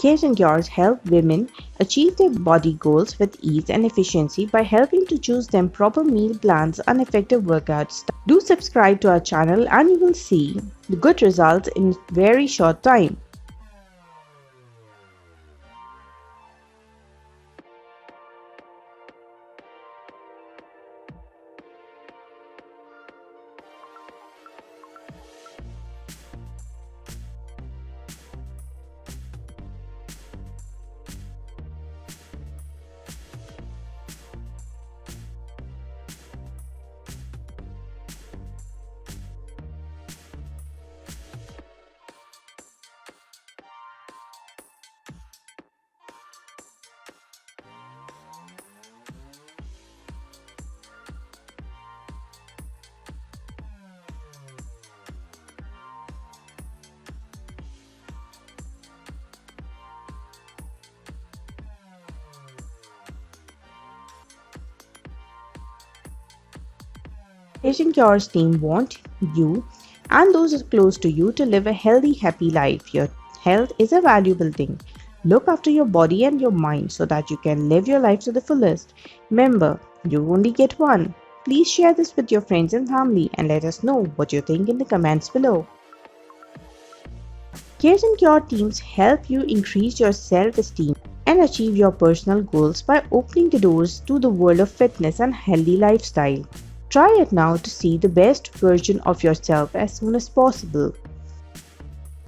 Cares and Cures help women achieve their body goals with ease and efficiency by helping to choose them proper meal plans and effective workouts. Do subscribe to our channel and you will see the good results in very short time. Patient Cures team want you and those close to you to live a healthy, happy life. Your health is a valuable thing. Look after your body and your mind so that you can live your life to the fullest. Remember, you only get one. Please share this with your friends and family and let us know what you think in the comments below. Cares and Cure teams help you increase your self-esteem and achieve your personal goals by opening the doors to the world of fitness and healthy lifestyle. Try it now to see the best version of yourself as soon as possible.